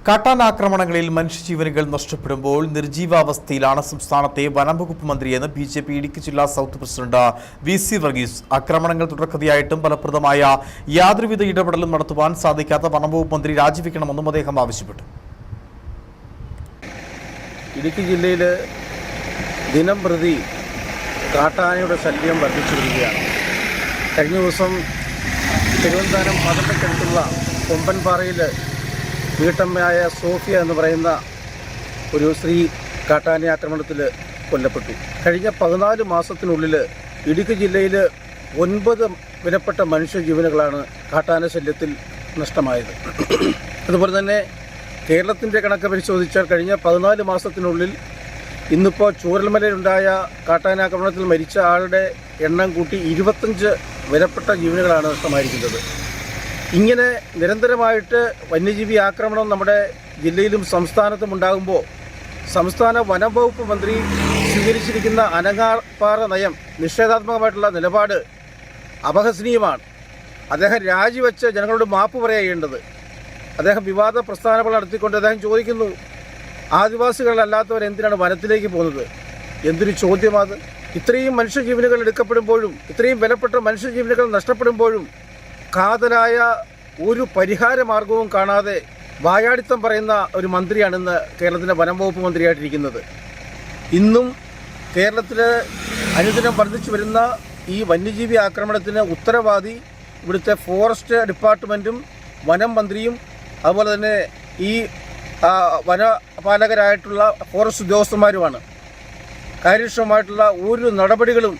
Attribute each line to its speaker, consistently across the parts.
Speaker 1: കാട്ടാനാക്രമണങ്ങളിൽ മനുഷ്യജീവനുകൾ നഷ്ടപ്പെടുമ്പോൾ നിർജീവാവസ്ഥയിലാണ് സംസ്ഥാനത്തെ വനംവകുപ്പ് മന്ത്രിയെന്ന് ബി.ജെ.പി. ഇടുക്കി ജില്ലാ സൗത്ത് പ്രസിഡന്റ് വി.സി. വർഗീസ്. ആക്രമണങ്ങൾ തുടർക്കഥയായിട്ടും ഫലപ്രദമായ യാതൊരുവിധ ഇടപെടലും നടത്തുവാൻ സാധിക്കാത്ത വനംവകുപ്പ് മന്ത്രി രാജിവെക്കണമെന്നും അദ്ദേഹം ആവശ്യപ്പെട്ടു.
Speaker 2: ഇടുക്കി ജില്ലയിൽ ദിനം പ്രതി കാട്ടാനയുടെ ശല്യം വർദ്ധിച്ചു വരികയാണ്. കഴിഞ്ഞ ദിവസം തിരുവനന്തപുരം മതത്തിനടുത്തുള്ള കൊമ്പൻപാറയിൽ വീട്ടമ്മയായ സോഫിയ എന്ന് പറയുന്ന ഒരു സ്ത്രീ കാട്ടാന ആക്രമണത്തിൽ കൊല്ലപ്പെട്ടു. കഴിഞ്ഞ 14 മാസത്തിനുള്ളിൽ ഇടുക്കി ജില്ലയിൽ 9 വിലപ്പെട്ട മനുഷ്യജീവനുകളാണ് കാട്ടാന ശല്യത്തിൽ നഷ്ടമായത്. അതുപോലെ തന്നെ കേരളത്തിൻ്റെ കണക്ക് പരിശോധിച്ചാൽ കഴിഞ്ഞ 14 മാസത്തിനുള്ളിൽ ഇന്നിപ്പോൾ ചൂരൽമലയിലുണ്ടായ കാട്ടാനാക്രമണത്തിൽ മരിച്ച ആളുടെ എണ്ണം കൂട്ടി 25 വിലപ്പെട്ട ജീവനുകളാണ് നഷ്ടമായിരിക്കുന്നത്. ഇങ്ങനെ നിരന്തരമായിട്ട് വന്യജീവി ആക്രമണം നമ്മുടെ ജില്ലയിലും സംസ്ഥാനത്തും ഉണ്ടാകുമ്പോൾ സംസ്ഥാന വനം വകുപ്പ് മന്ത്രി സ്വീകരിച്ചിരിക്കുന്ന അനങ്ങാപ്പാറ നയം, നിഷേധാത്മകമായിട്ടുള്ള നിലപാട് അപഹസനീയമാണ്. അദ്ദേഹം രാജിവെച്ച് ജനങ്ങളോട് മാപ്പ് പറയേണ്ടത്. അദ്ദേഹം വിവാദ പ്രസ്താവനകൾ നടത്തിക്കൊണ്ട് അദ്ദേഹം ചോദിക്കുന്നു, ആദിവാസികളല്ലാത്തവർ എന്തിനാണ് വനത്തിലേക്ക് പോകുന്നത്? എന്തൊരു ചോദ്യമാത്! ഇത്രയും മനുഷ്യജീവനുകൾ എടുക്കപ്പെടുമ്പോഴും ഇത്രയും വിലപ്പെട്ട മനുഷ്യജീവനുകൾ നഷ്ടപ്പെടുമ്പോഴും കാതലായ ഒരു പരിഹാര മാർഗവും കാണാതെ വായാടിത്തം പറയുന്ന ഒരു മന്ത്രിയാണിന്ന് കേരളത്തിൻ്റെ വനം വകുപ്പ് മന്ത്രിയായിട്ടിരിക്കുന്നത്. ഇന്നും കേരളത്തിൽ അനുദിനം വർദ്ധിച്ചു വരുന്ന ഈ വന്യജീവി ആക്രമണത്തിന് ഉത്തരവാദി ഇവിടുത്തെ ഫോറസ്റ്റ് ഡിപ്പാർട്ട്മെൻറ്റും വനം മന്ത്രിയും അതുപോലെ തന്നെ ഈ വനപാലകരായിട്ടുള്ള ഫോറസ്റ്റ് ഉദ്യോഗസ്ഥന്മാരുമാണ്. കാര്യക്ഷമമായിട്ടുള്ള ഒരു നടപടികളും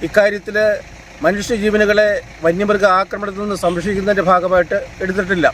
Speaker 2: ഇക്കാര്യത്തിൽ മനുഷ്യജീവനുകളെ വന്യമൃഗ ആക്രമണത്തിൽ നിന്ന് സംരക്ഷിക്കുന്നതിൻ്റെ ഭാഗമായിട്ട് എടുത്തിട്ടില്ല.